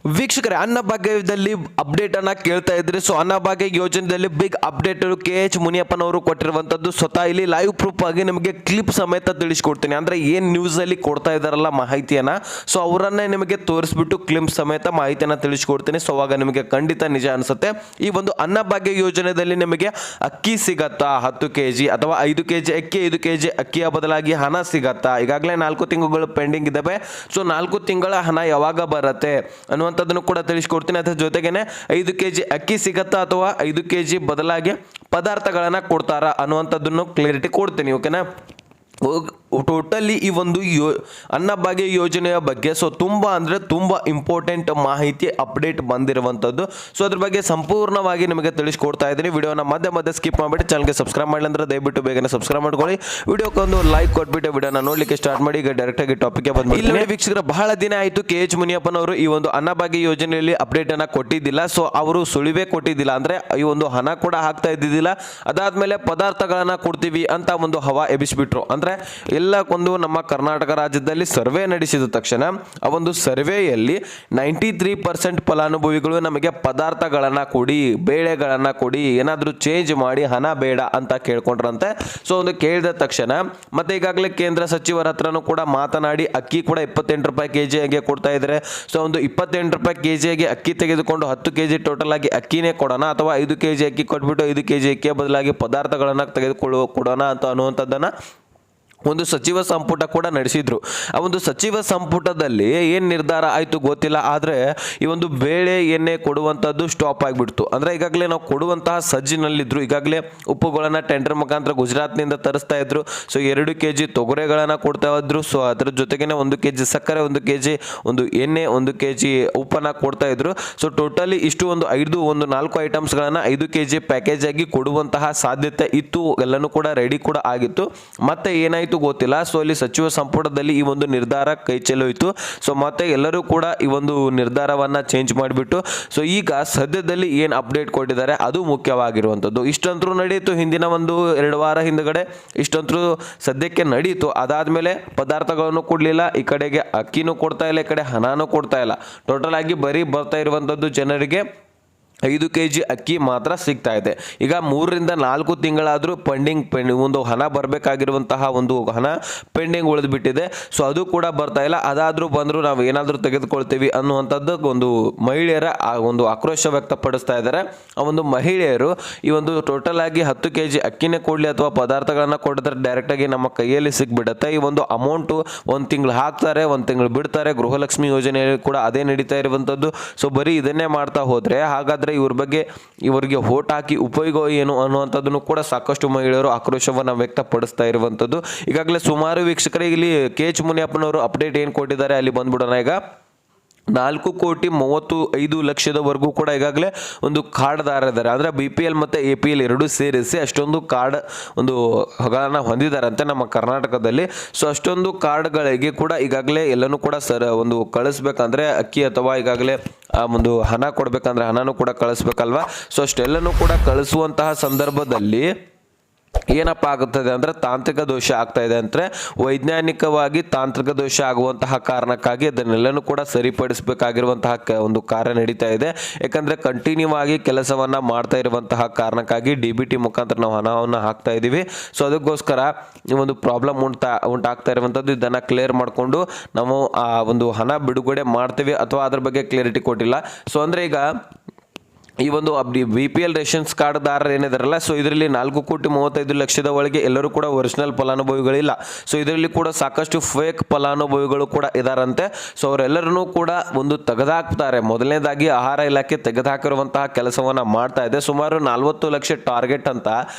ವೀಕ್ಷಕರೇ, ಅನ್ನಭಾಗ್ಯದಲ್ಲಿ ಅಪ್ಡೇಟ್ ಅನ್ನ ಕೇಳ್ತಾ ಇದ್ರಿ. ಸೊ ಅನ್ನಭಾಗ್ಯ ಯೋಜನೆಯಲ್ಲಿ ಬಿಗ್ ಅಪ್ಡೇಟ್ KH ಮುನಿಯಪ್ಪನವರು ಕೊಟ್ಟಿರುವಂತದ್ದು ಸ್ವತಃ ಇಲ್ಲಿ ಲೈವ್ ಪ್ರೂಫ್ ಆಗಿ ನಿಮಗೆ ಕ್ಲಿಪ್ ಸಮೇತ ತಿಳಿಸ್ಕೊಡ್ತೀನಿ. ಅಂದ್ರೆ ಏನ್ ನ್ಯೂಸ್ ಅಲ್ಲಿ ಕೊಡ್ತಾ ಇದಾರಲ್ಲ ಮಾಹಿತಿಯನ್ನ, ಸೊ ಅವರನ್ನೇ ನಿಮಗೆ ತೋರಿಸ್ಬಿಟ್ಟು ಕ್ಲಿಪ್ ಸಮೇತ ಮಾಹಿತಿಯನ್ನ ತಿಳಿಸ್ಕೊಡ್ತೀನಿ. ಸೊ ಅವಾಗ ನಿಮಗೆ ಖಂಡಿತ ನಿಜ ಅನ್ಸುತ್ತೆ. ಈ ಒಂದು ಅನ್ನಭಾಗ್ಯ ಯೋಜನೆಯಲ್ಲಿ ನಿಮಗೆ ಅಕ್ಕಿ ಸಿಗತ್ತಾ 10 kg ಅಥವಾ 5 kg ಅಕ್ಕಿ, 5 kg ಅಕ್ಕಿಯ ಬದಲಾಗಿ ಹಣ ಸಿಗತ್ತಾ? ಈಗಾಗಲೇ 4 ತಿಂಗಳು ಪೆಂಡಿಂಗ್ ಇದಾವೆ. ಸೊ 4 ತಿಂಗಳ ಹಣ ಯಾವಾಗ ಬರುತ್ತೆ ಅನ್ನುವಂಥದ್ದನ್ನು ಕೂಡ ತಿಳಿಸ್ಕೊಡ್ತೀನಿ. ಅದರ ಜೊತೆಗೇನೆ 5 kg ಅಕ್ಕಿ ಸಿಗತ್ತಾ ಅಥವಾ 5 kg ಬದಲಾಗಿ ಪದಾರ್ಥಗಳನ್ನ ಕೊಡ್ತಾರಾ ಅನ್ನುವಂಥದ್ದನ್ನು ಕ್ಲಿಯರಿಟಿ ಕೊಡ್ತೀನಿ. ಓಕೆನಾ? ಟೋಟಲಿ ಈ ಒಂದು ಅನ್ನಭಾಗ್ಯ ಯೋಜನೆಯ ಬಗ್ಗೆ ಸೊ ತುಂಬ ಇಂಪಾರ್ಟೆಂಟ್ ಮಾಹಿತಿ ಅಪ್ಡೇಟ್ ಬಂದಿರುವಂಥದ್ದು. ಸೊ ಅದ್ರ ಬಗ್ಗೆ ಸಂಪೂರ್ಣವಾಗಿ ನಿಮಗೆ ತಿಳಿಸ್ಕೊಡ್ತಾ ಇದ್ದೀನಿ. ವಿಡಿಯೋನ ಮಧ್ಯೆ ಸ್ಕಿಪ್ ಮಾಡಿಬಿಟ್ಟು ಚಾನಲ್ಗೆ ಸಬ್ಸ್ಕ್ರೈಬ್ ಮಾಡಲಿ ಅಂದ್ರೆ ದಯವಿಟ್ಟು ಬೇಗನೆ ಸಬ್ಸ್ಕ್ರೈಬ್ ಮಾಡ್ಕೊಳ್ಳಿ. ವಿಡಿಯೋಕ್ಕೊಂದು ಲೈಕ್ ಕೊಟ್ಬಿಟ್ಟು ವಿಡಿಯೋನ ನೋಡ್ಲಿಕ್ಕೆ ಸ್ಟಾರ್ಟ್ ಮಾಡಿ. ಈಗ ಡೈರೆಕ್ಟ್ ಆಗಿ ಟಾಪಿಕ್ಗೆ ಬಂದ್ಬಿಡ್ತೀನಿ. ವೀಕ್ಷಕರ, ಬಹಳ ದಿನ ಆಯಿತು KH ಮುನಿಯಪ್ಪನವರು ಈ ಒಂದು ಅನ್ನಭಾಗ್ಯ ಯೋಜನೆಯಲ್ಲಿ ಅಪ್ಡೇಟ್ ಅನ್ನ ಕೊಟ್ಟಿದ್ದಿಲ್ಲ. ಸೊ ಅವರು ಸುಳಿವೇ ಕೊಟ್ಟಿದ್ದಿಲ್ಲ, ಅಂದ್ರೆ ಈ ಒಂದು ಹಣ ಕೂಡ ಹಾಕ್ತಾ ಇದ್ದಿದ್ದಿಲ್ಲ. ಅದಾದ್ಮೇಲೆ ಪದಾರ್ಥಗಳನ್ನ ಕೊಡ್ತೀವಿ ಅಂತ ಒಂದು ಹವಾ ಎಬ್ಬಿಸ್ಬಿಟ್ರು. ಅಂದ್ರೆ ಎಲ್ಲಕ್ಕೊಂದು ನಮ್ಮ ಕರ್ನಾಟಕ ರಾಜ್ಯದಲ್ಲಿ ಸರ್ವೆ ನಡೆಸಿದ ತಕ್ಷಣ ಆ ಒಂದು ಸರ್ವೆಯಲ್ಲಿ 93% ಫಲಾನುಭವಿಗಳು ನಮಗೆ ಪದಾರ್ಥಗಳನ್ನ ಕೊಡಿ, ಬೇಳೆಗಳನ್ನ ಕೊಡಿ, ಏನಾದರೂ ಚೇಂಜ್ ಮಾಡಿ, ಹಣ ಬೇಡ ಅಂತ ಕೇಳ್ಕೊಂಡ್ರಂತೆ. ಸೊ ಒಂದು ಕೇಳಿದ ತಕ್ಷಣ ಮತ್ತೆ ಈಗಾಗಲೇ ಕೇಂದ್ರ ಸಚಿವರ ಹತ್ರನೂ ಕೂಡ ಮಾತನಾಡಿ ಅಕ್ಕಿ ಕೂಡ 28 ರೂಪಾಯಿ kg ಕೊಡ್ತಾ ಇದ್ದಾರೆ. ಸೊ ಒಂದು 28 ರೂಪಾಯಿ kg ಅಕ್ಕಿ ತೆಗೆದುಕೊಂಡು 10 kg ಟೋಟಲ್ ಆಗಿ ಅಕ್ಕಿನೇ ಕೊಡೋಣ ಅಥವಾ 5 kg ಅಕ್ಕಿ ಕೊಟ್ಬಿಟ್ಟು 5 kg ಅಕ್ಕಿಯ ಬದಲಾಗಿ ಪದಾರ್ಥಗಳನ್ನ ಕೊಡೋಣ ಅಂತ ಅನ್ನುವಂಥದ್ದನ್ನ ಒಂದು ಸಚಿವ ಸಂಪುಟ ಕೂಡ ನಡೆಸಿದ್ರು. ಆ ಒಂದು ಸಚಿವ ಸಂಪುಟದಲ್ಲಿ ಏನು ನಿರ್ಧಾರ ಆಯಿತು ಗೊತ್ತಿಲ್ಲ. ಆದರೆ ಈ ಒಂದು ಬೇಳೆ ಎಣ್ಣೆ ಕೊಡುವಂಥದ್ದು ಸ್ಟಾಪ್ ಆಗಿಬಿಡ್ತು. ಅಂದರೆ ಈಗಾಗಲೇ ನಾವು ಕೊಡುವಂತಹ ಸಜ್ಜಿನಲ್ಲಿದ್ದರು. ಈಗಾಗಲೇ ಉಪ್ಪುಗಳನ್ನು ಟೆಂಡರ್ ಮುಖಾಂತರ ಗುಜರಾತ್ನಿಂದ ತರಿಸ್ತಾ ಇದ್ರು. ಸೊ 2 kg ತೊಗರೆಗಳನ್ನು ಕೊಡ್ತಾ ಇದ್ರು. ಸೊ ಅದರ ಜೊತೆಗೇನೆ 1 kg ಸಕ್ಕರೆ, 1 kg ಒಂದು ಎಣ್ಣೆ, 1 kg ಉಪ್ಪನ್ನು ಕೊಡ್ತಾ ಇದ್ರು. ಸೊ ಟೋಟಲಿ ಇಷ್ಟು ಒಂದು 4 ಐಟಮ್ಸ್ಗಳನ್ನು 5 kg ಪ್ಯಾಕೇಜ್ ಆಗಿ ಕೊಡುವಂತಹ ಸಾಧ್ಯತೆ ಇತ್ತು. ಎಲ್ಲನೂ ಕೂಡ ರೆಡಿ ಕೂಡ ಆಗಿತ್ತು. ಮತ್ತೆ ಏನಾಯ್ತು ಗೊತ್ತಿಲ್ಲ. ಸೊ ಅಲ್ಲಿ ಸಚಿವ ಸಂಪುಟದಲ್ಲಿ ಈ ಒಂದು ನಿರ್ಧಾರ ಕೈ ಚೆಲ್ಲೋಯ್ತು. ಸೊ ಮತ್ತೆ ಎಲ್ಲರೂ ಕೂಡ ಈ ಒಂದು ನಿರ್ಧಾರವನ್ನ ಚೇಂಜ್ ಮಾಡಿಬಿಟ್ಟು ಸೊ ಈಗ ಸದ್ಯದಲ್ಲಿ ಏನು ಅಪ್ಡೇಟ್ ಕೊಟ್ಟಿದ್ದಾರೆ ಅದು ಮುಖ್ಯವಾಗಿರುವಂಥದ್ದು. ಇಷ್ಟಂತರೂ ನಡೀತು ಹಿಂದಿನ 1-2 ವಾರ ಹಿಂದ್ಗಡೆ, ಇಷ್ಟಂತರೂ ಸದ್ಯಕ್ಕೆ ನಡೀತು. ಅದಾದ್ಮೇಲೆ ಪದಾರ್ಥಗಳನ್ನು ಕೊಡಲಿಲ್ಲ, ಈ ಕಡೆಗೆ ಅಕ್ಕಿನೂ ಕೊಡ್ತಾ ಇಲ್ಲ, ಈ ಕಡೆ ಹಣನೂ ಕೊಡ್ತಾ ಇಲ್ಲ. ಟೋಟಲ್ ಆಗಿ ಬರೀ ಬರ್ತಾ ಇರುವಂಥದ್ದು ಜನರಿಗೆ 5 kg ಅಕ್ಕಿ ಮಾತ್ರ ಸಿಗ್ತಾ ಇದೆ. ಈಗ 3-4 ತಿಂಗಳಾದರೂ ಪೆಂಡಿಂಗ್ ಒಂದು ಹಣ ಬರಬೇಕಾಗಿರುವಂತಹ ಒಂದು ಹಣ ಪೆಂಡಿಂಗ್ ಉಳಿದ್ಬಿಟ್ಟಿದೆ. ಸೊ ಅದು ಕೂಡ ಬರ್ತಾ ಇಲ್ಲ. ಅದಾದರೂ ಬಂದರೂ ನಾವು ಏನಾದರೂ ತೆಗೆದುಕೊಳ್ತೀವಿ ಅನ್ನುವಂಥದ್ದು ಒಂದು ಮಹಿಳೆಯರ ಒಂದು ಆಕ್ರೋಶ ವ್ಯಕ್ತಪಡಿಸ್ತಾ ಇದ್ದಾರೆ. ಆ ಒಂದು ಮಹಿಳೆಯರು ಈ ಒಂದು ಟೋಟಲ್ ಆಗಿ 10 kg ಅಕ್ಕಿನೇ ಕೊಡಲಿ ಅಥವಾ ಪದಾರ್ಥಗಳನ್ನ ಕೊಡಿದ್ರೆ ಡೈರೆಕ್ಟಾಗಿ ನಮ್ಮ ಕೈಯಲ್ಲಿ ಸಿಗ್ಬಿಡುತ್ತೆ. ಈ ಒಂದು ಅಮೌಂಟು 1 ತಿಂಗಳು ಹಾಕ್ತಾರೆ, 1 ತಿಂಗಳು ಬಿಡ್ತಾರೆ. ಗೃಹಲಕ್ಷ್ಮಿ ಯೋಜನೆಯಲ್ಲಿ ಕೂಡ ಅದೇ ನಡೀತಾ ಇರುವಂಥದ್ದು. ಸೊ ಬರೀ ಇದನ್ನೇ ಮಾಡ್ತಾ ಹೋದರೆ ಹಾಗಾದರೆ ಇವರಿಗೆ ವೋಟ್ ಹಾಕಿ ಉಪಯೋಗ ಏನು ಅನ್ನುವಂಥದ್ದನ್ನು ಕೂಡ ಸಾಕಷ್ಟು ಮಹಿಳೆಯರು ಆಕ್ರೋಶವನ್ನು ವ್ಯಕ್ತಪಡಿಸ್ತಾ ಇರುವಂಥದ್ದು. ಈಗಾಗಲೇ ಸುಮಾರು ವೀಕ್ಷಕರಿಗೆ ಇಲ್ಲಿ KH ಮುನಿಯಪ್ಪನವರು ಅಪ್ಡೇಟ್ ಏನು ಕೊಟ್ಟಿದ್ದಾರೆ ಅಲ್ಲಿ ಬಂದ್ಬಿಡೋಣ. ಈಗ 4,35,00,000ವರೆಗೂ ಕೂಡ ಈಗಾಗಲೇ ಒಂದು ಕಾರ್ಡ್ದಾರ ಇದ್ದಾರೆ. ಅಂದರೆ BPL ಮತ್ತು APL ಎರಡೂ ಸೇರಿಸಿ ಅಷ್ಟೊಂದು ಕಾರ್ಡ್ ಒಂದು ಹೊಗಳನ್ನ ಹೊಂದಿದ್ದಾರಂತೆ ನಮ್ಮ ಕರ್ನಾಟಕದಲ್ಲಿ. ಸೊ ಅಷ್ಟೊಂದು ಕಾರ್ಡ್ಗಳಿಗೆ ಕೂಡ ಈಗಾಗಲೇ ಎಲ್ಲನೂ ಕೂಡ ಒಂದು ಕಳಿಸ್ಬೇಕಂದ್ರೆ ಅಕ್ಕಿ ಅಥವಾ ಈಗಾಗಲೇ ಒಂದು ಹಣ ಕೊಡಬೇಕಂದ್ರೆ ಹಣನೂ ಕೂಡ ಕಳಿಸ್ಬೇಕಲ್ವಾ. ಸೊ ಅಷ್ಟೆಲ್ಲನೂ ಕೂಡ ಕಳಿಸುವಂತಹ ಸಂದರ್ಭದಲ್ಲಿ ಏನಪ್ಪ ಆಗುತ್ತದೆ ಅಂದರೆ ತಾಂತ್ರಿಕ ದೋಷ ಆಗ್ತಾ ಇದೆ. ಅಂದರೆ ವೈಜ್ಞಾನಿಕವಾಗಿ ತಾಂತ್ರಿಕ ದೋಷ ಆಗುವಂತಹ ಕಾರಣಕ್ಕಾಗಿ ಅದನ್ನೆಲ್ಲನೂ ಕೂಡ ಸರಿಪಡಿಸಬೇಕಾಗಿರುವಂತಹ ಒಂದು ಕಾರ್ಯ ನಡೀತಾ ಇದೆ. ಯಾಕಂದರೆ ಕಂಟಿನ್ಯೂ ಆಗಿ ಕೆಲಸವನ್ನು ಮಾಡ್ತಾ ಇರುವಂತಹ ಕಾರಣಕ್ಕಾಗಿ DBT ಮುಖಾಂತರ ನಾವು ಹಣವನ್ನು ಹಾಕ್ತಾ ಇದ್ದೀವಿ. ಸೊ ಅದಕ್ಕೋಸ್ಕರ ಈ ಒಂದು ಪ್ರಾಬ್ಲಮ್ ಉಂಟಾಗ್ತಾ ಇರುವಂಥದ್ದು. ಇದನ್ನು ಕ್ಲಿಯರ್ ಮಾಡಿಕೊಂಡು ನಾವು ಆ ಒಂದು ಹಣ ಬಿಡುಗಡೆ ಮಾಡ್ತೀವಿ ಅಥವಾ ಅದ್ರ ಬಗ್ಗೆ ಕ್ಲಿಯರಿಟಿ ಕೊಟ್ಟಿಲ್ಲ. ಸೊ ಅಂದರೆ ಈಗ ಈ ಒಂದು BPL ರೇಷನ್ಸ್ ಕಾರ್ಡ್ದಾರರು ಏನಿದಾರಲ್ಲ, ಸೊ ಇದರಲ್ಲಿ 4,35,00,000 ಒಳಗೆ ಎಲ್ಲರೂ ಕೂಡ ಒರಿಜಿನಲ್ ಫಲಾನುಭವಿಗಳಿಲ್ಲ. ಸೊ ಇದರಲ್ಲಿ ಕೂಡ ಸಾಕಷ್ಟು ಫೇಕ್ ಫಲಾನುಭವಿಗಳು ಕೂಡ ಇದಾರಂತೆ. ಸೊ ಅವರೆಲ್ಲರೂ ಕೂಡ ಒಂದು ತೆಗೆದುಹಾಕ್ತಾರೆ. ಮೊದಲನೇದಾಗಿ ಆಹಾರ ಇಲಾಖೆ ತೆಗೆದುಹಾಕಿರುವಂತಹ ಕೆಲಸವನ್ನು ಮಾಡ್ತಾ ಇದೆ. ಸುಮಾರು 40 ಲಕ್ಷ ಟಾರ್ಗೆಟ್ ಅಂತ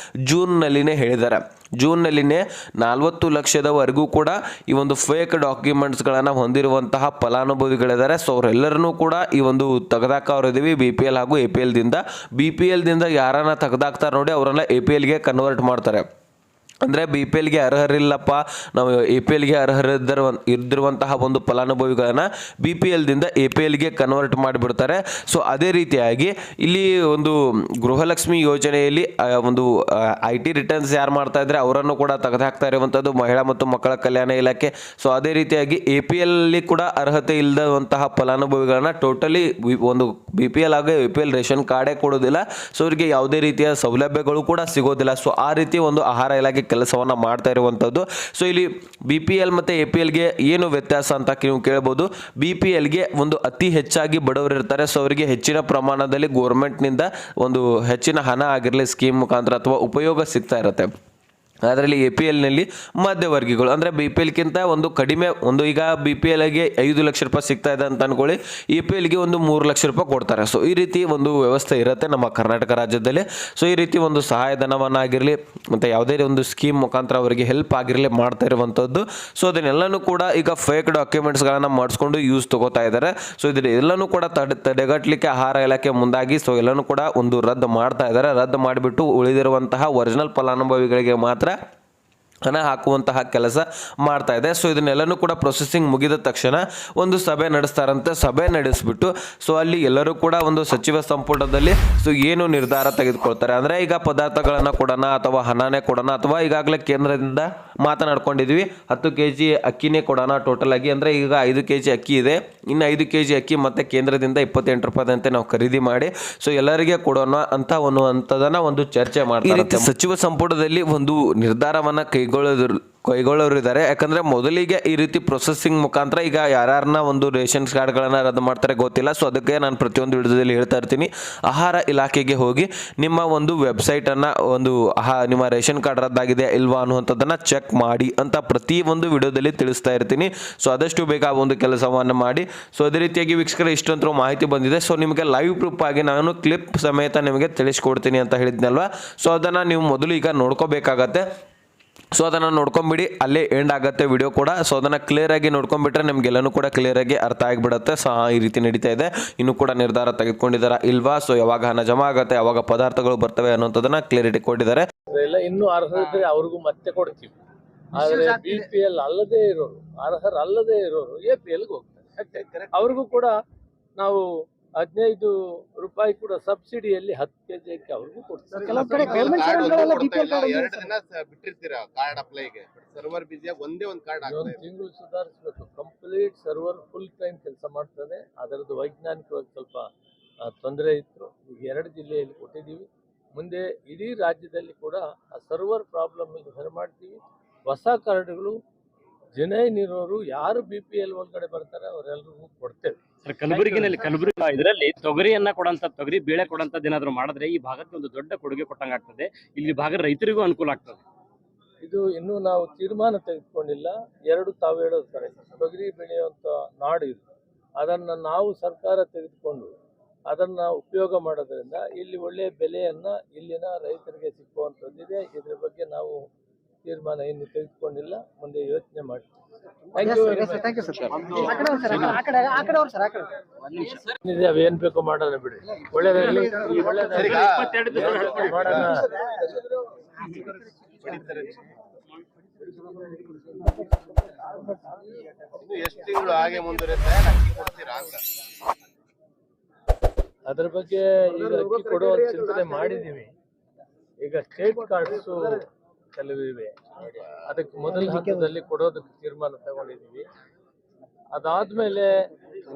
ಜೂನ್ನಲ್ಲಿನೇ ಹೇಳಿದ್ದಾರೆ. ಜೂನ್ನಲ್ಲಿನೇ 40 ಲಕ್ಷದವರೆಗೂ ಕೂಡ ಈ ಒಂದು ಫೇಕ್ ಡಾಕ್ಯುಮೆಂಟ್ಸ್ಗಳನ್ನು ಹೊಂದಿರುವಂತಹ ಫಲಾನುಭವಿಗಳಿದ್ದಾರೆ. ಸೊ ಅವರೆಲ್ಲರೂ ಕೂಡ ಈ ಒಂದು ತೆಗೆದಾಕೋರಿದ್ದೀವಿ BPL ಹಾಗೂ APL ದಿಂದ. BPL ದಿಂದ ಯಾರನ್ನ ತೆಗೆದಾಕ್ತಾರೆ ನೋಡಿ ಅವರನ್ನ APL ಗೆ ಕನ್ವರ್ಟ್ ಮಾಡ್ತಾರೆ. ಅಂದರೆ ಬಿ ಪಿ ಎಲ್ಗೆ ಅರ್ಹರಿಲ್ಲಪ್ಪ, ನಾವು ಎ ಪಿ ಎಲ್ಗೆ ಇದ್ದಿರುವಂತಹ ಒಂದು ಫಲಾನುಭವಿಗಳನ್ನು ಬಿ ಪಿ ಎಲ್ದಿಂದ ಎ ಪಿ ಎಲ್ಗೆ ಕನ್ವರ್ಟ್ ಮಾಡಿಬಿಡ್ತಾರೆ. ಸೊ ಅದೇ ರೀತಿಯಾಗಿ ಇಲ್ಲಿ ಒಂದು ಗೃಹಲಕ್ಷ್ಮಿ ಯೋಜನೆಯಲ್ಲಿ ಒಂದು ಐ ಟಿ ರಿಟರ್ನ್ಸ್ ಯಾರು ಮಾಡ್ತಾ ಇದ್ದಾರೆ ಅವರನ್ನು ಕೂಡ ತೆಗೆದುಹಾಕ್ತಾ ಇರುವಂಥದ್ದು ಮಹಿಳಾ ಮತ್ತು ಮಕ್ಕಳ ಕಲ್ಯಾಣ ಇಲಾಖೆ. ಸೊ ಅದೇ ರೀತಿಯಾಗಿ ಎ ಪಿ ಎಲ್ಲಿ ಕೂಡ ಅರ್ಹತೆ ಇಲ್ಲದಂತಹ ಫಲಾನುಭವಿಗಳನ್ನ ಟೋಟಲಿ ಒಂದು ಬಿ ಪಿ ಎಲ್ ಹಾಗೂ ಎ ಪಿ ಎಲ್ ರೇಷನ್ ಕಾರ್ಡೇ ಕೊಡೋದಿಲ್ಲ. ಸೊ ಅವರಿಗೆ ಯಾವುದೇ ರೀತಿಯ ಸೌಲಭ್ಯಗಳು ಕೂಡ ಸಿಗೋದಿಲ್ಲ. ಸೊ ಆ ರೀತಿ ಒಂದು ಆಹಾರ ಇಲಾಖೆ ಕೆಲಸವನ್ನು ಮಾಡ್ತಾ ಇರುವಂಥದ್ದು. ಸೊ ಇಲ್ಲಿ ಬಿ ಪಿ ಎಲ್ ಮತ್ತು ಎ ಪಿ ಎಲ್ಗೆ ಏನು ವ್ಯತ್ಯಾಸ ಅಂತ ನೀವು ಕೇಳ್ಬೋದು. ಬಿ ಪಿ ಎಲ್ಗೆ ಒಂದು ಅತಿ ಹೆಚ್ಚಾಗಿ ಬಡವರು ಇರ್ತಾರೆ. ಸೊ ಅವರಿಗೆ ಹೆಚ್ಚಿನ ಪ್ರಮಾಣದಲ್ಲಿ ಗೋರ್ಮೆಂಟ್ನಿಂದ ಒಂದು ಹೆಚ್ಚಿನ ಹಣ ಆಗಿರಲಿ ಸ್ಕೀಮ್ ಮುಖಾಂತರ ಅಥವಾ ಉಪಯೋಗ ಸಿಗ್ತಾ ಇರುತ್ತೆ. ಅದರಲ್ಲಿ ಎ ಪಿ ಎಲ್ನಲ್ಲಿ ಮಧ್ಯವರ್ಗಿಗಳು ಅಂದರೆ ಬಿ ಪಿ ಎಲ್ಗಿಂತ ಒಂದು ಕಡಿಮೆ, ಒಂದು ಈಗ ಬಿ ಪಿ ಎಲ್ಗೆ 5 ಲಕ್ಷ ರೂಪಾಯಿ ಸಿಗ್ತಾ ಇದೆ ಅಂತ ಅಂದ್ಕೊಳ್ಳಿ, ಎ ಪಿ ಎಲ್ಗೆ ಒಂದು 3 ಲಕ್ಷ ರೂಪಾಯಿ ಕೊಡ್ತಾರೆ. ಸೊ ಈ ರೀತಿ ಒಂದು ವ್ಯವಸ್ಥೆ ಇರುತ್ತೆ ನಮ್ಮ ಕರ್ನಾಟಕ ರಾಜ್ಯದಲ್ಲಿ. ಸೊ ಈ ರೀತಿ ಒಂದು ಸಹಾಯಧನವನ್ನಾಗಿರಲಿ ಮತ್ತು ಯಾವುದೇ ಒಂದು ಸ್ಕೀಮ್ ಮುಖಾಂತರ ಅವರಿಗೆ ಹೆಲ್ಪ್ ಆಗಿರಲಿ ಮಾಡ್ತಾ ಇರುವಂಥದ್ದು. ಸೊ ಅದನ್ನೆಲ್ಲನೂ ಕೂಡ ಈಗ ಫೇಕ್ ಡಾಕ್ಯುಮೆಂಟ್ಸ್ಗಳನ್ನು ಮಾಡಿಸ್ಕೊಂಡು ಯೂಸ್ ತಗೋತಾ ಇದ್ದಾರೆ. ಸೊ ಇದೆಲ್ಲನೂ ಕೂಡ ತಡೆಗಟ್ಟಲಿಕ್ಕೆ ಆಹಾರ ಇಲಾಖೆ ಮುಂದಾಗಿ ಸೊ ಎಲ್ಲನೂ ಕೂಡ ಒಂದು ರದ್ದು ಮಾಡ್ತಾ ಇದ್ದಾರೆ. ರದ್ದು ಮಾಡಿಬಿಟ್ಟು ಉಳಿದಿರುವಂತಹ ಒರಿಜಿನಲ್ ಫಲಾನುಭವಿಗಳಿಗೆ ಮಾತ್ರ ಹಣ ಹಾಕುವಂತಹ ಕೆಲಸ ಮಾಡ್ತಾ ಇದೆ. ಸೊ ಇದನ್ನೆಲ್ಲನೂ ಕೂಡ ಪ್ರೊಸೆಸಿಂಗ್ ಮುಗಿದ ತಕ್ಷಣ ಒಂದು ಸಭೆ ನಡೆಸ್ತಾರಂತೆ. ಸಭೆ ನಡೆಸಿಬಿಟ್ಟು ಸೊ ಅಲ್ಲಿ ಎಲ್ಲರೂ ಕೂಡ ಒಂದು ಸಚಿವ ಸಂಪುಟದಲ್ಲಿ ಸೊ ಏನು ನಿರ್ಧಾರ ತೆಗೆದುಕೊಳ್ತಾರೆ ಅಂದರೆ ಈಗ ಪದಾರ್ಥಗಳನ್ನು ಕೊಡೋಣ ಅಥವಾ ಹಣನೇ ಕೊಡೋಣ ಅಥವಾ ಈಗಾಗಲೇ ಕೇಂದ್ರದಿಂದ ಮಾತನಾಡ್ಕೊಂಡಿದ್ವಿ 10 kg ಅಕ್ಕಿನೇ ಕೊಡೋಣ ಟೋಟಲ್ ಆಗಿ. ಅಂದರೆ ಈಗ 5 kg ಅಕ್ಕಿ ಇದೆ, ಇನ್ನು 5 kg ಅಕ್ಕಿ ಮತ್ತೆ ಕೇಂದ್ರದಿಂದ 28 ರೂಪಾಯಿದಂತೆ ನಾವು ಖರೀದಿ ಮಾಡಿ ಸೊ ಎಲ್ಲರಿಗೆ ಕೊಡೋಣ ಅಂತ ಒಂದು ಚರ್ಚೆ ಮಾಡ್ತಾರೆ. ಸಚಿವ ಸಂಪುಟದಲ್ಲಿ ಒಂದು ನಿರ್ಧಾರವನ್ನು ಕೈಗೊಳ್ಳೋರಿದ್ದಾರೆ. ಯಾಕಂದರೆ ಮೊದಲಿಗೆ ಈ ರೀತಿ ಪ್ರೊಸೆಸಿಂಗ್ ಮುಖಾಂತರ ಈಗ ಯಾರ್ಯಾರನ್ನ ಒಂದು ರೇಷನ್ ಕಾರ್ಡ್ಗಳನ್ನು ರದ್ದು ಮಾಡ್ತಾರೆ ಗೊತ್ತಿಲ್ಲ. ಸೊ ಅದಕ್ಕೆ ನಾನು ಪ್ರತಿಯೊಂದು ವಿಡಿಯೋದಲ್ಲಿ ಹೇಳ್ತಾ ಇರ್ತೀನಿ, ಆಹಾರ ಇಲಾಖೆಗೆ ಹೋಗಿ ನಿಮ್ಮ ಒಂದು ವೆಬ್ಸೈಟನ್ನು ಒಂದು ನಿಮ್ಮ ರೇಷನ್ ಕಾರ್ಡ್ ರದ್ದಾಗಿದೆ ಇಲ್ವಾ ಅನ್ನುವಂಥದ್ದನ್ನು ಚೆಕ್ ಮಾಡಿ ಅಂತ ಪ್ರತಿ ಒಂದು ವಿಡಿಯೋದಲ್ಲಿ ತಿಳಿಸ್ತಾ ಇರ್ತೀನಿ. ಸೊ ಆದಷ್ಟು ಬೇಗ ಆ ಒಂದು ಕೆಲಸವನ್ನು ಮಾಡಿ. ಸೊ ಅದೇ ರೀತಿಯಾಗಿ ವೀಕ್ಷಕರ ಇಷ್ಟೊಂದು ಮಾಹಿತಿ ಬಂದಿದೆ. ಸೊ ನಿಮಗೆ ಲೈವ್ ಪ್ರೂಫ್ ಆಗಿ ನಾನು ಕ್ಲಿಪ್ ಸಮೇತ ನಿಮಗೆ ತಿಳಿಸ್ಕೊಡ್ತೀನಿ ಅಂತ ಹೇಳಿದ್ನಲ್ವ. ಸೊ ಅದನ್ನು ನೀವು ಮೊದಲು ಈಗ ನೋಡ್ಕೋಬೇಕಾಗತ್ತೆ. ಸೊ ಅದನ್ನು ನೋಡ್ಕೊಂಬಿಡಿ, ಅಲ್ಲೇ ಎಂಡ್ ಆಗುತ್ತೆ ವಿಡಿಯೋ ಕೂಡ. ಸೊ ಅದನ್ನು ಕ್ಲಿಯರಾಗಿ ನೋಡ್ಕೊಂಡ್ಬಿಟ್ರೆ ನಿಮಗೆಲ್ಲನೂ ಕೂಡ ಕ್ಲಿಯರಾಗಿ ಅರ್ಥ ಆಗಿಬಿಡುತ್ತೆ. ಸೊ ಈ ರೀತಿ ನಡೀತಾ ಇದೆ, ಇನ್ನೂ ಕೂಡ ನಿರ್ಧಾರ ತೆಗೆದುಕೊಂಡಿದ್ದಾರೆ ಇಲ್ವಾ, ಸೊ ಯಾವಾಗ ಹಣ ಜಮಾ ಆಗುತ್ತೆ, ಯಾವಾಗ ಪದಾರ್ಥಗಳು ಬರ್ತವೆ ಅನ್ನೋಂಥದ್ದನ್ನ ಕ್ಲಿಯರಿಟಿ ಕೊಟ್ಟಿದ್ದಾರೆ. ಇನ್ನೂ ಅರ್ಹರಿದ್ರೆ ಅವ್ರಿಗೂ ಮತ್ತೆ ಕೊಡ್ತೀವಿ. ಆದರೆ ಬಿ ಪಿ ಎಲ್ ಅಲ್ಲದೆ ಇರೋರು, ಅರ್ಹರಲ್ಲದೆ ಇರೋರು ಎ ಪಿ ಎಲ್ಗೆ ಹೋಗ್ತಾರೆ. ಅವ್ರಿಗೂ ಕೂಡ ನಾವು 15 ರೂಪಾಯಿ ಕೂಡ ಸಬ್ಸಿಡಿಯಲ್ಲಿ 10 kg ಅಕ್ಕಿ ಅವ್ರಿಗೂ ಕೊಡ್ತಾರೆ. ತಿಂಗಳು ಸುಧಾರಿಸಬೇಕು. ಕಂಪ್ಲೀಟ್ ಸರ್ವರ್ ಫುಲ್ ಟೈಮ್ ಕೆಲಸ ಮಾಡ್ತದೆ. ಅದರದ್ದು ವೈಜ್ಞಾನಿಕವಾಗಿ ಸ್ವಲ್ಪ ತೊಂದರೆ ಇತ್ತು. ಈಗ 2 ಜಿಲ್ಲೆಯಲ್ಲಿ ಕೊಟ್ಟಿದ್ದೀವಿ. ಮುಂದೆ ಇಡೀ ರಾಜ್ಯದಲ್ಲಿ ಕೂಡ ಆ ಸರ್ವರ್ ಪ್ರಾಬ್ಲಮ್ ಸರಿ ಮಾಡ್ತೀವಿ. ಹೊಸ ಕಾರ್ಡ್ಗಳು ಜನೇನಿರೋರು ಯಾರು ಬಿ ಪಿ ಎಲ್ ಒಳಗಡೆ ಬರ್ತಾರೆ ಅವರೆಲ್ಲರಿಗೂ ಕೊಡ್ತೇವೆ. ಕಲಬುರಗಿ ಇದರಲ್ಲಿ ತೊಗರಿಯನ್ನ ಕೊಡಂತ ತೊಗರಿ ಬೇಳೆ ಕೊಡಂತದ್ದು ಏನಾದ್ರು ಮಾಡಿದ್ರೆ ಈ ಭಾಗಕ್ಕೆ ಒಂದು ದೊಡ್ಡ ಕೊಡುಗೆ ಕೊಟ್ಟಂಗ ಆಗ್ತದೆ. ಇಲ್ಲಿ ಭಾಗದ ರೈತರಿಗೂ ಅನುಕೂಲ ಆಗ್ತದೆ. ಇದು ಇನ್ನೂ ನಾವು ತೀರ್ಮಾನ ತೆಗೆದುಕೊಂಡಿಲ್ಲ. ತಾವು ಹೇಳೋದು ಕರೆ, ತೊಗರಿ ಬೆಳೆಯುವಂತ ನಾಡು ಇದು. ಅದನ್ನ ನಾವು ಸರ್ಕಾರ ತೆಗೆದುಕೊಂಡು ಅದನ್ನ ಉಪಯೋಗ ಮಾಡೋದ್ರಿಂದ ಇಲ್ಲಿ ಒಳ್ಳೆಯ ಬೆಲೆಯನ್ನ ಇಲ್ಲಿನ ರೈತರಿಗೆ ಸಿಕ್ಕುವಂಥದ್ದಿದೆ. ಇದ್ರ ಬಗ್ಗೆ ನಾವು ತೀರ್ಮಾನ ಇನ್ನು ತೆಗೆದುಕೊಂಡಿಲ್ಲ, ಮುಂದೆ ಯೋಚನೆ ಮಾಡಿ. ಅವೇನ್ ಬೇಕೋ ಮಾಡೋಣ ಬಿಡಿ. ಒಳ್ಳೇದಾಗಲಿ. ಅದ್ರ ಬಗ್ಗೆ ಈಗ ಅಕ್ಕಿ ಕೊಡುವ ಚಿಂತನೆ ಮಾಡಿದೀವಿ. ಈಗ ಸ್ಟೇಟ್ ಕಾರ್ಡ್ಸ್ ಕೆಲವಿವೆ, ಅದಕ್ಕೆ ಮೊದಲ ಹಂತದಲ್ಲಿ ಕೊಡೋದಕ್ಕೆ ತೀರ್ಮಾನ ತಗೊಂಡಿದ್ದೀವಿ. ಅದಾದ್ಮೇಲೆ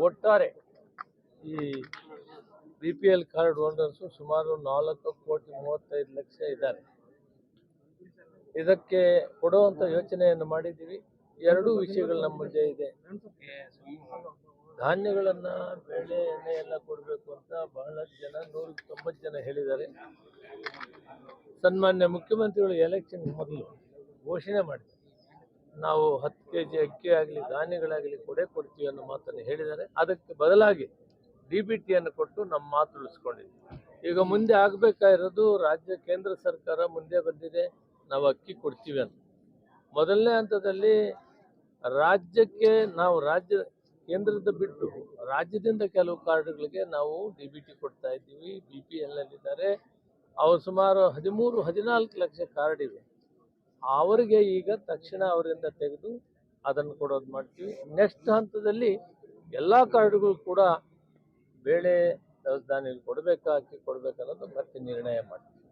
ಒಟ್ಟಾರೆ ಈ B P L card holders ಸುಮಾರು 4,35,00,000 ಇದ್ದಾರೆ. ಇದಕ್ಕೆ ಕೊಡುವಂತ ಯೋಚನೆಯನ್ನು ಮಾಡಿದ್ದೀವಿ. 2 ವಿಷಯಗಳು ನಮ್ಮ ಮುಂದೆ ಇದೆ. ಧಾನ್ಯಗಳನ್ನ, ಬೇಳೆ, ಎಣ್ಣೆ ಎಲ್ಲ ಕೊಡಬೇಕು ಅಂತ ಬಹಳಷ್ಟು ಜನ 190 ಜನ ಹೇಳಿದ್ದಾರೆ. ಸನ್ಮಾನ್ಯ ಮುಖ್ಯಮಂತ್ರಿಗಳು ಎಲೆಕ್ಷನ್ ಮೊದಲು ಘೋಷಣೆ ಮಾಡಿದ್ದಾರೆ, ನಾವು 10 kg ಅಕ್ಕಿ ಆಗಲಿ ಧಾನ್ಯಗಳಾಗಲಿ ಕೊಡ್ತೀವಿ ಅನ್ನೋ ಮಾತನ್ನು ಹೇಳಿದ್ದಾರೆ. ಅದಕ್ಕೆ ಬದಲಾಗಿ DBTಯನ್ನು ಕೊಟ್ಟು ನಮ್ಮ ಮಾತು ಉಳಿಸ್ಕೊಂಡಿದ್ದೀವಿ. ಈಗ ಮುಂದೆ ಆಗಬೇಕಾಗಿರೋದು, ಕೇಂದ್ರ ಸರ್ಕಾರ ಮುಂದೆ ಬಂದಿದೆ, ನಾವು ಅಕ್ಕಿ ಕೊಡ್ತೀವಿ ಅಂತ. ಮೊದಲನೇ ಹಂತದಲ್ಲಿ ರಾಜ್ಯಕ್ಕೆ ನಾವು ಕೇಂದ್ರದ ಬಿಟ್ಟು ರಾಜ್ಯದಿಂದ ಕೆಲವು ಕಾರ್ಡ್ಗಳಿಗೆ ನಾವು DBT ಕೊಡ್ತಾ ಇದ್ದೀವಿ. BPL ಅಲ್ಲಿದ್ದಾರೆ. ಅವ್ರು ಸುಮಾರು 13-14 ಲಕ್ಷ ಕಾರ್ಡ್ ಇವೆ. ಅವರಿಗೆ ಈಗ ತಕ್ಷಣ ಅವರಿಂದ ತೆಗೆದು ಅದನ್ನು ಕೊಡೋದು ಮಾಡ್ತೀವಿ. ನೆಕ್ಸ್ಟ್ ಹಂತದಲ್ಲಿ ಎಲ್ಲ ಕಾರ್ಡ್ಗಳು ಕೂಡ ಬೇಳೆ ದವಸ ಧಾನ್ಯಗಳು ಕೊಡಬೇಕಾ ಅಕ್ಕಿ ಕೊಡಬೇಕನ್ನೋದು ಮತ್ತೆ ನಿರ್ಣಯ ಮಾಡ್ತೀವಿ.